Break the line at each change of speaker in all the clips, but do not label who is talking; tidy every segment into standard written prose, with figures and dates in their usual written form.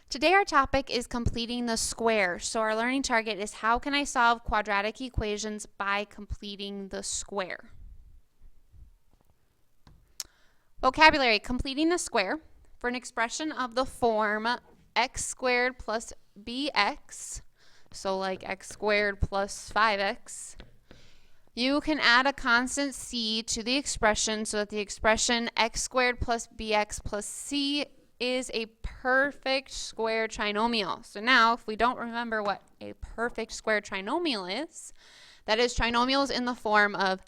Today our topic is completing the square. So our learning target is how can I solve quadratic equations by completing the square. Vocabulary: completing the square. For an expression of the form x squared plus bx, so like x squared plus 5x, you can add a constant c to the expression so that the expression x squared plus bx plus c is a perfect square trinomial. So now, if we don't remember what a perfect square trinomial is, that is trinomials in the form of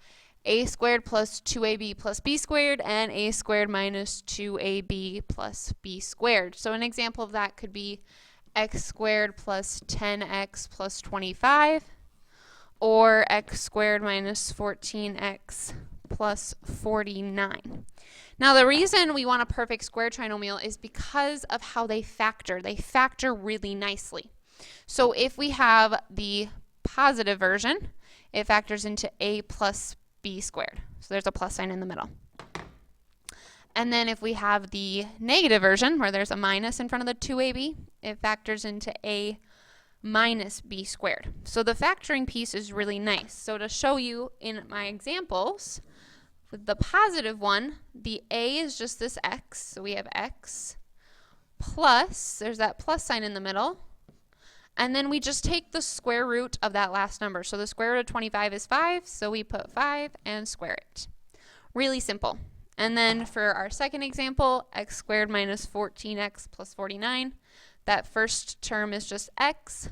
a squared plus 2ab plus b squared and a squared minus 2ab plus b squared. So an example of that could be x squared plus 10x plus 25, or x squared minus 14x plus 49. Now the reason we want a perfect square trinomial is because of how they factor. They factor really nicely. So if we have the positive version, it factors into a plus b squared. So there's a plus sign in the middle. And then if we have the negative version, where there's a minus in front of the 2ab, it factors into a minus b squared. So the factoring piece is really nice. So to show you in my examples, with the positive one, the a is just this x, so we have x, plus, there's that plus sign in the middle, and then we just take the square root of that last number. So the square root of 25 is 5, so we put 5 and square it. Really simple. And then for our second example, x squared minus 14x plus 49, that first term is just x.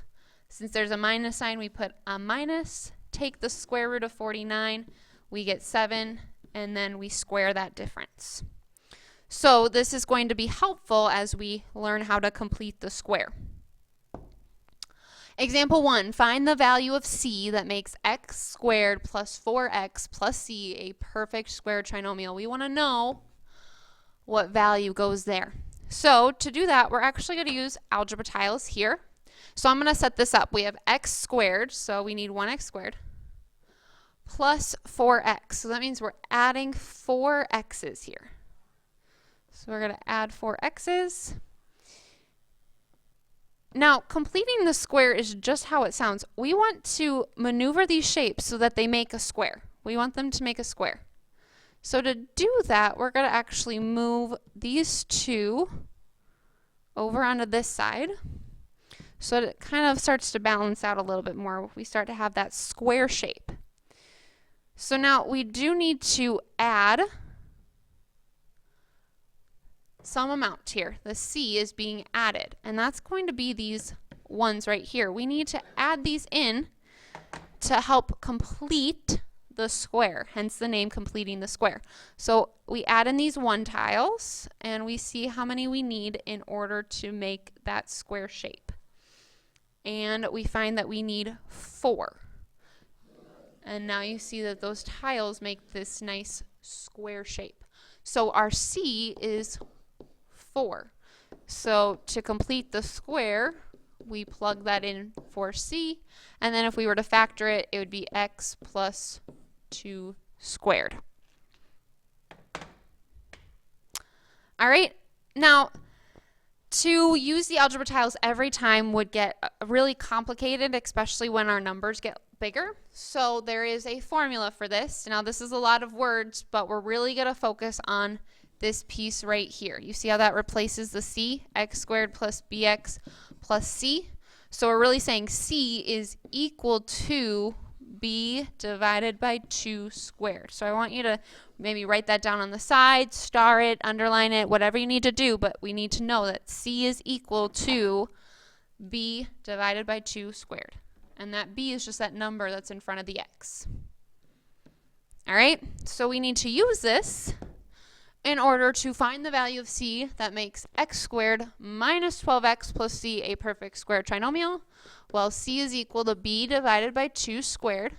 Since there's a minus sign, we put a minus, take the square root of 49, we get 7, and then we square that difference. So this is going to be helpful as we learn how to complete the square. Example 1, find the value of c that makes x squared plus 4x plus c a perfect square trinomial. We want to know what value goes there. So to do that, we're actually going to use Algebra Tiles here. So I'm going to set this up. We have x squared, so we need 1x squared, plus 4x. So that means we're adding 4 x's here. So we're going to add 4 x's. Now, completing the square is just how it sounds. We want to maneuver these shapes so that they make a square. We want them to make a square. So to do that, we're going to actually move these two over onto this side so that it kind of starts to balance out a little bit more. We start to have that square shape. So now we do need to add some amount here. The c is being added, and that's going to be these ones right here. We need to add these in to help complete the square, hence the name completing the square. So we add in these 1 tiles, and we see how many we need in order to make that square shape. And we find that we need 4. And now you see that those tiles make this nice square shape. So our c is 4. So to complete the square, we plug that in for c, and then if we were to factor it, it would be x plus 2 squared. All right, now to use the algebra tiles every time would get really complicated, especially when our numbers get bigger. So there is a formula for this. Now this is a lot of words, but we're really going to focus on this piece right here. You see how that replaces the c, x squared plus bx plus c. So we're really saying c is equal to b divided by 2 squared. So I want you to maybe write that down on the side, star it, underline it, whatever you need to do, but we need to know that c is equal to b divided by 2 squared. And that b is just that number that's in front of the x. All right, so we need to use this in order to find the value of c that makes x squared minus 12x plus c a perfect square trinomial. Well, c is equal to b divided by 2 squared.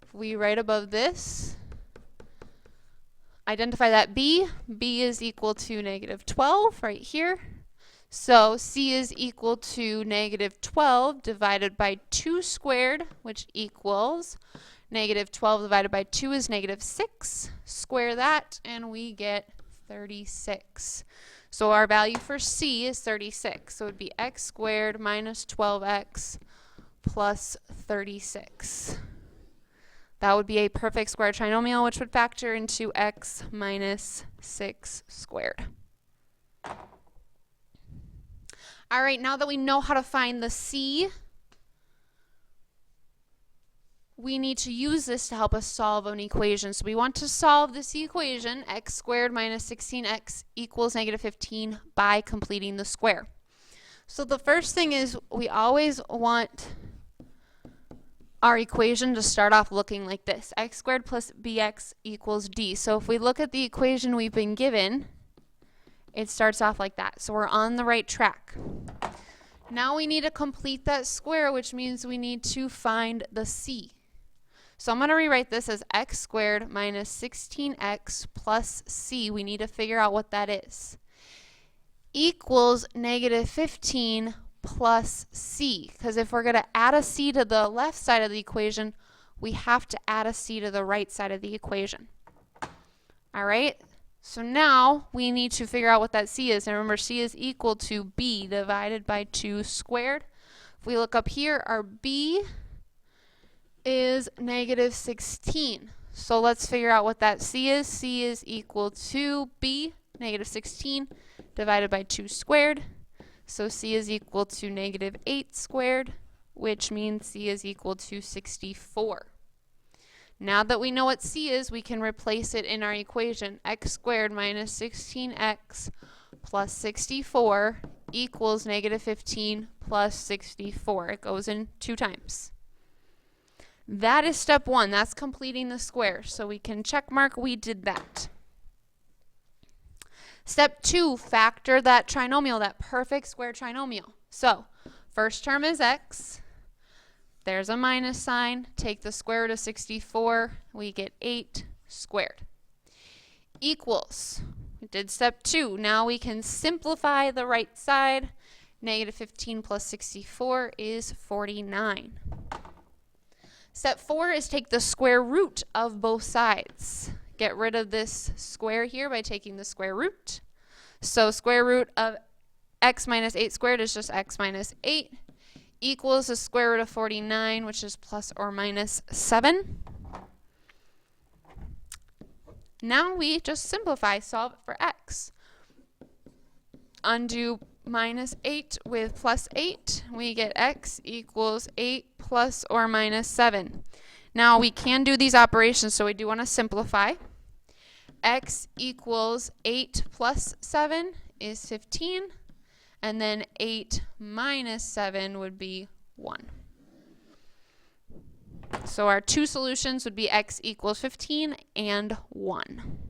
If we write above this, identify that b is equal to negative 12 right here. So c is equal to negative 12 divided by 2 squared, which equals negative 12 divided by 2 is negative 6. Square that, and we get 36. So our value for c is 36. So it would be x squared minus 12x plus 36. That would be a perfect square trinomial, which would factor into x minus 6 squared. All right, now that we know how to find the c, we need to use this to help us solve an equation. So we want to solve this equation, x squared minus 16x equals negative 15, by completing the square. So the first thing is we always want our equation to start off looking like this. X squared plus bx equals d. So if we look at the equation we've been given, it starts off like that. So we're on the right track. Now we need to complete that square, which means we need to find the c. So I'm going to rewrite this as x squared minus 16x plus c. We need to figure out what that is. Equals negative 15 plus c. Because if we're going to add a c to the left side of the equation, we have to add a c to the right side of the equation. All right? So now we need to figure out what that c is. And remember, c is equal to b divided by 2 squared. If we look up here, our b is negative 16. So let's figure out what that c is. C is equal to b, negative 16, divided by 2 squared. So c is equal to negative 8 squared, which means c is equal to 64. Now that we know what c is, we can replace it in our equation. X squared minus 16x plus 64 equals negative 15 plus 64. It goes in 2 times. That is step 1. That's completing the square. So we can check mark we did that. Step 2, factor that trinomial, that perfect square trinomial. So first term is x. There's a minus sign. Take the square root of 64. We get 8 squared. Equals. We did step 2. Now we can simplify the right side. Negative 15 plus 64 is 49. Step 4 is take the square root of both sides. Get rid of this square here by taking the square root. So square root of x minus 8 squared is just x minus 8 equals the square root of 49, which is plus or minus 7. Now we just simplify, solve it for x. Undo minus 8 with plus 8. We get x equals 8 plus or minus 7. Now we can do these operations, so we do want to simplify. X equals 8 plus 7 is 15. And then 8 minus 7 would be 1. So our 2 solutions would be x equals 15 and 1.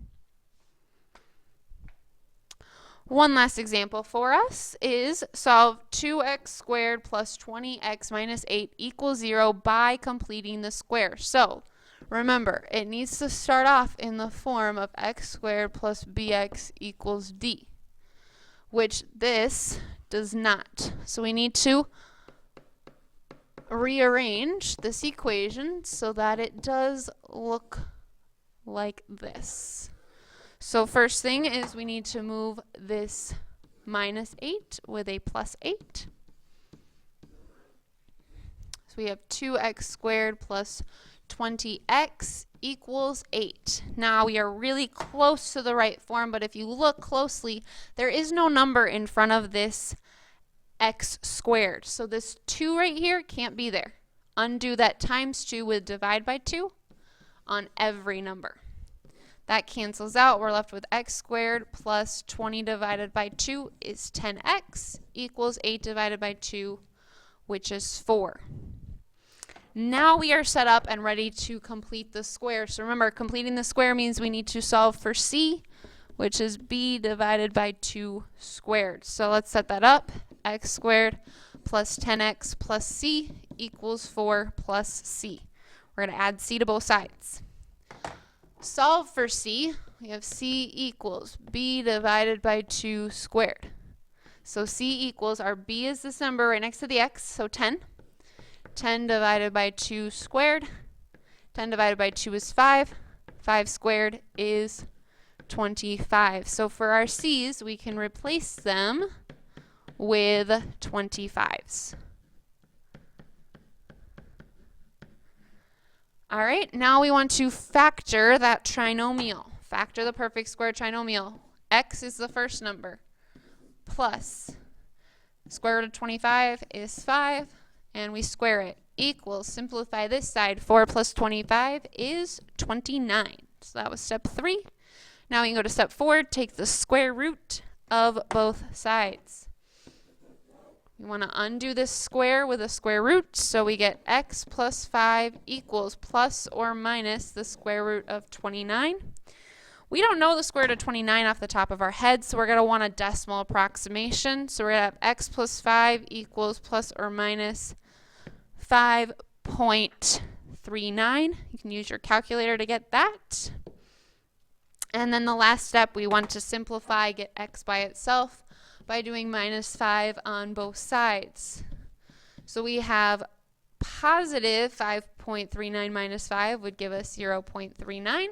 One last example for us is solve 2x squared plus 20x minus 8 equals 0 by completing the square. So remember, it needs to start off in the form of x squared plus bx equals d, which this does not. So we need to rearrange this equation so that it does look like this. So first thing is we need to move this minus 8 with a plus 8. So we have 2x squared plus 20x equals 8. Now we are really close to the right form, but if you look closely, there is no number in front of this x squared. So this 2 right here can't be there. Undo that times 2 with divide by 2 on every number. That cancels out. We're left with x squared plus 20 divided by 2 is 10x equals 8 divided by 2, which is 4. Now we are set up and ready to complete the square. So remember, completing the square means we need to solve for c, which is b divided by 2 squared. So let's set that up. X squared plus 10x plus c equals 4 plus c. We're going to add c to both sides. Solve for c. We have c equals b divided by 2 squared. So c equals, our b is this number right next to the x, so 10. 10 divided by 2 squared. 10 divided by 2 is 5. 5 squared is 25. So for our C's, we can replace them with 25s. All right, now we want to factor that trinomial. Factor the perfect square trinomial. X is the first number. Plus square root of 25 is 5, and we square it. Equals, simplify this side, 4 plus 25 is 29. So that was step 3. Now we can go to step 4, take the square root of both sides. We want to undo this square with a square root, so we get x plus 5 equals plus or minus the square root of 29. We don't know the square root of 29 off the top of our head, so we're going to want a decimal approximation. So we're going to have x plus 5 equals plus or minus 5.39. You can use your calculator to get that. And then the last step, we want to simplify, get x by itself by doing minus 5 on both sides. So we have positive 5.39 minus 5 would give us 0.39.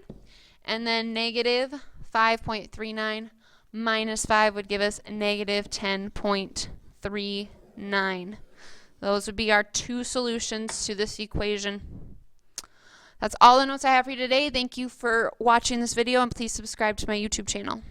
And then negative 5.39 minus 5 would give us negative 10.39. Those would be our two solutions to this equation. That's all the notes I have for you today. Thank you for watching this video, and please subscribe to my YouTube channel.